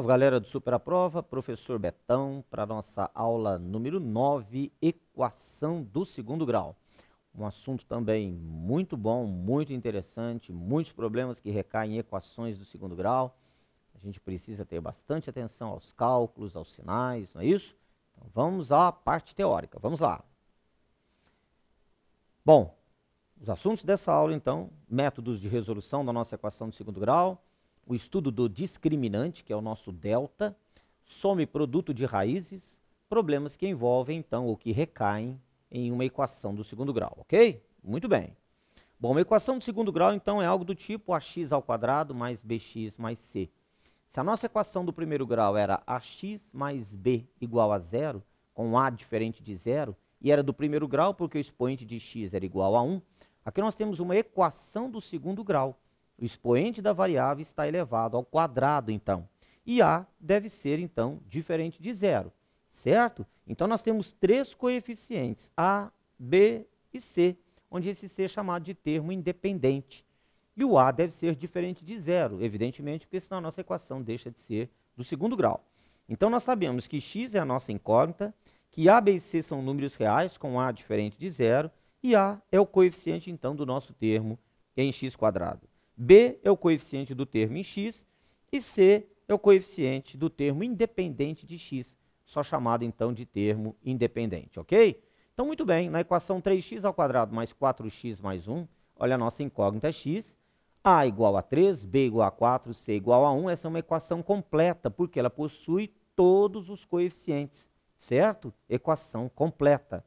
galera do Super Aprova, professor Betão, para a nossa aula número 9, equação do segundo grau. Um assunto também muito bom, muito interessante, muitos problemas que recaem em equações do segundo grau. A gente precisa ter bastante atenção aos cálculos, aos sinais, não é isso? Então vamos à parte teórica, vamos lá. Bom, os assuntos dessa aula então, métodos de resolução da nossa equação do segundo grau, o estudo do discriminante, que é o nosso delta, soma e produto de raízes, problemas que envolvem, então, ou que recaem em uma equação do segundo grau, ok? Muito bem. Bom, uma equação do segundo grau, então, é algo do tipo ax² mais bx mais c. Se a nossa equação do primeiro grau era ax mais b igual a 0, com a diferente de 0, e era do primeiro grau porque o expoente de x era igual a 1, aqui nós temos uma equação do segundo grau. O expoente da variável está elevado ao quadrado, então. E a deve ser, então, diferente de 0, certo? Então, nós temos três coeficientes, a, b e c, onde esse c é chamado de termo independente. E o a deve ser diferente de 0, evidentemente, porque senão a nossa equação deixa de ser do segundo grau. Então, nós sabemos que x é a nossa incógnita, que a, b e c são números reais com a diferente de 0, e a é o coeficiente, então, do nosso termo em x². B é o coeficiente do termo em x e C é o coeficiente do termo independente de x, só chamado então de termo independente, ok? Então, muito bem, na equação 3x² mais 4x mais 1, olha a nossa incógnita x, a igual a 3, b igual a 4, c igual a 1, essa é uma equação completa, porque ela possui todos os coeficientes, certo? Equação completa.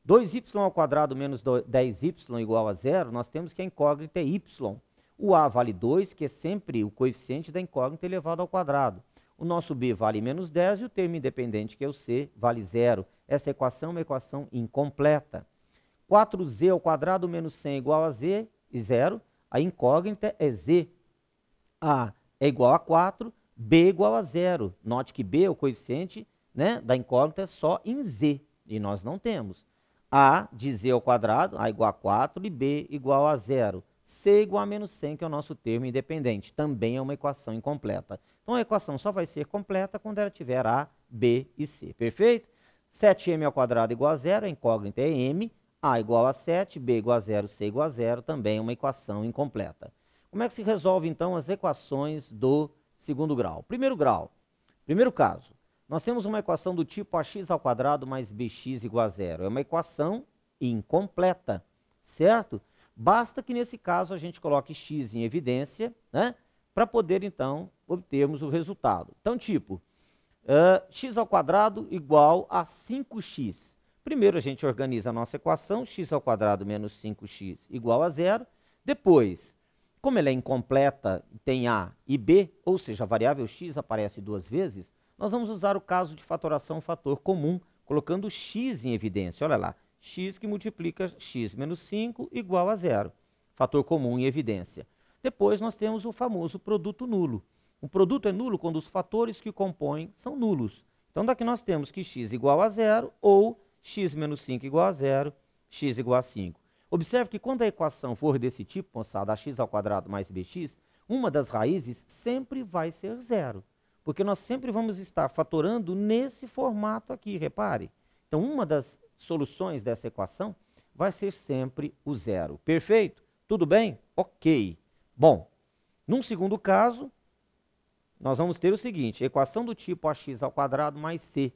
2y² menos 10y igual a 0, nós temos que a incógnita é y. O a vale 2, que é sempre o coeficiente da incógnita elevado ao quadrado. O nosso b vale menos 10 e o termo independente, que é o c, vale 0. Essa equação é uma equação incompleta. 4z² menos 100 igual a 0. A incógnita é z. A é igual a 4, b igual a 0. Note que b é o coeficiente, né, da incógnita só em z, e nós não temos. A de z², a igual a 4, e b igual a 0. C igual a menos 100, que é o nosso termo independente. Também é uma equação incompleta. Então, a equação só vai ser completa quando ela tiver A, B e C. Perfeito? 7m² igual a 0, a incógnita é m. A igual a 7, B igual a 0, C igual a 0. Também é uma equação incompleta. Como é que se resolve, então, as equações do segundo grau? Primeiro grau. Primeiro caso. Nós temos uma equação do tipo ax² mais bx igual a 0. É uma equação incompleta, certo? Basta que, nesse caso, a gente coloque x em evidência, né, para poder, então, obtermos o resultado. Então, tipo, x² igual a 5x. Primeiro, a gente organiza a nossa equação, x² menos 5x igual a 0. Depois, como ela é incompleta, tem a e b, ou seja, a variável x aparece duas vezes, nós vamos usar o caso de fatoração fator comum, colocando x em evidência. Olha lá. X que multiplica x menos 5 igual a 0. Fator comum em evidência. Depois nós temos o famoso produto nulo. O produto é nulo quando os fatores que o compõem são nulos. Então daqui nós temos que x igual a 0 ou x menos 5 igual a 0, x igual a 5. Observe que quando a equação for desse tipo, moçada, ax² mais bx, uma das raízes sempre vai ser 0. Porque nós sempre vamos estar fatorando nesse formato aqui, repare. Então uma das soluções dessa equação vai ser sempre o 0. Perfeito? Tudo bem? Ok. Bom, num segundo caso, nós vamos ter o seguinte, equação do tipo ax² mais c.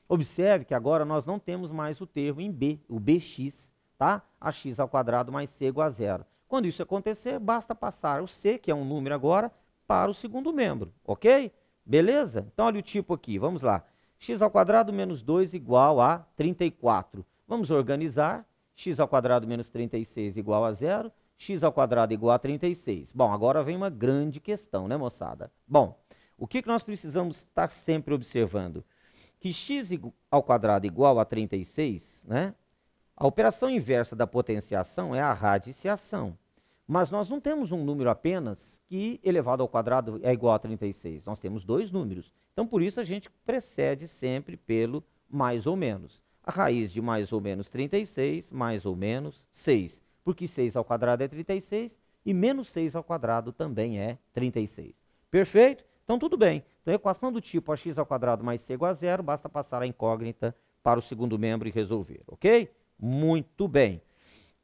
Observe que agora nós não temos mais o termo em b, o bx, tá? Ax² mais c igual a 0. Quando isso acontecer, basta passar o c, que é um número agora, para o segundo membro, ok? Beleza? Então, olha o tipo aqui, vamos lá. x² menos 2 igual a 34. Vamos organizar. x² menos 36 igual a 0. x² igual a 36. Bom, agora vem uma grande questão, né, moçada? Bom, o que nós precisamos estar sempre observando? Que x² igual a 36, né? A operação inversa da potenciação é a radiciação. Mas nós não temos um número apenas que elevado ao quadrado é igual a 36. Nós temos dois números. Então, por isso, a gente precede sempre pelo mais ou menos. A raiz de mais ou menos 36, mais ou menos 6. Porque 6 ao quadrado é 36 e menos 6 ao quadrado também é 36. Perfeito? Então, tudo bem. Então, a equação do tipo ax² mais c igual a zero, basta passar a incógnita para o segundo membro e resolver, ok? Muito bem.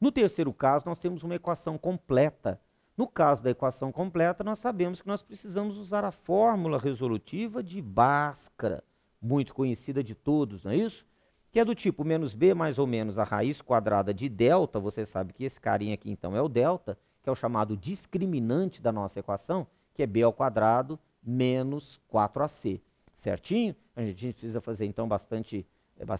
No terceiro caso, nós temos uma equação completa. No caso da equação completa, nós sabemos que nós precisamos usar a fórmula resolutiva de Bhaskara, muito conhecida de todos, não é isso? Que é do tipo menos b mais ou menos a raiz quadrada de delta, você sabe que esse carinha aqui então é o delta, que é o chamado discriminante da nossa equação, que é b ao quadrado menos 4ac, certinho? A gente precisa fazer então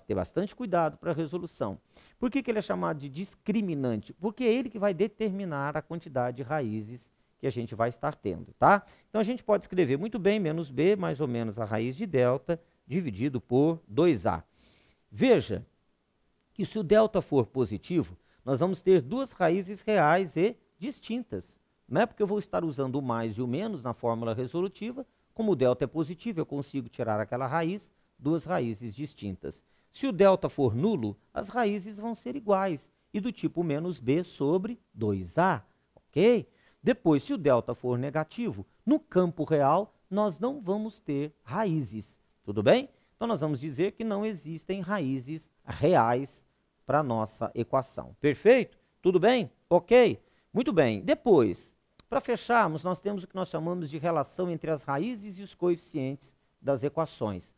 ter bastante cuidado para a resolução. Por que ele é chamado de discriminante? Porque é ele que vai determinar a quantidade de raízes que a gente vai estar tendo, tá? Então a gente pode escrever muito bem menos b mais ou menos a raiz de delta dividido por 2a. Veja que se o delta for positivo, nós vamos ter duas raízes reais e distintas. Não é porque eu vou estar usando o mais e o menos na fórmula resolutiva, como o delta é positivo, eu consigo tirar aquela raiz, duas raízes distintas. Se o delta for nulo, as raízes vão ser iguais, e do tipo menos b sobre 2a, ok? Depois, se o delta for negativo, no campo real, nós não vamos ter raízes, tudo bem? Então, nós vamos dizer que não existem raízes reais para a nossa equação. Perfeito? Tudo bem? Ok? Muito bem. Depois, para fecharmos, nós temos o que nós chamamos de relação entre as raízes e os coeficientes das equações.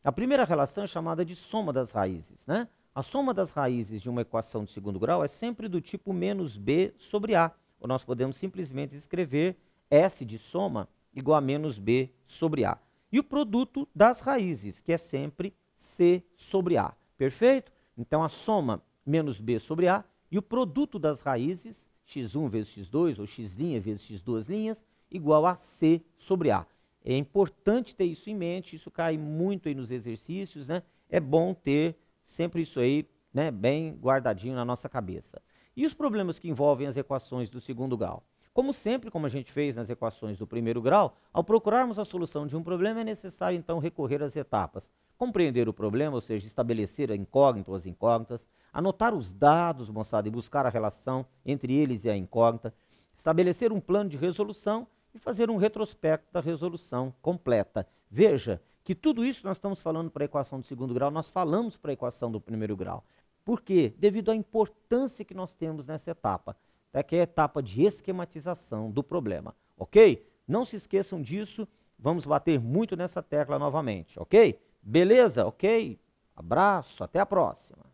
A primeira relação é chamada de soma das raízes, né? A soma das raízes de uma equação de segundo grau é sempre do tipo menos b sobre a. Ou nós podemos simplesmente escrever S de soma igual a menos b sobre a. E o produto das raízes, que é sempre c sobre a. Perfeito? Então, a soma menos b sobre a e o produto das raízes, x1 vezes x2 ou x' vezes x2', igual a c sobre a. É importante ter isso em mente, isso cai muito aí nos exercícios, né? É bom ter sempre isso aí, né, bem guardadinho na nossa cabeça. E os problemas que envolvem as equações do segundo grau? Como sempre, como a gente fez nas equações do primeiro grau, ao procurarmos a solução de um problema é necessário então recorrer às etapas. Compreender o problema, ou seja, estabelecer a incógnita ou as incógnitas, anotar os dados, moçada, e buscar a relação entre eles e a incógnita, estabelecer um plano de resolução e fazer um retrospecto da resolução completa. Veja que tudo isso que nós estamos falando para a equação do segundo grau, nós falamos para a equação do primeiro grau. Por quê? Devido à importância que nós temos nessa etapa, que é a etapa de esquematização do problema, ok? Não se esqueçam disso, vamos bater muito nessa tecla novamente, ok? Beleza? Ok? Abraço, até a próxima.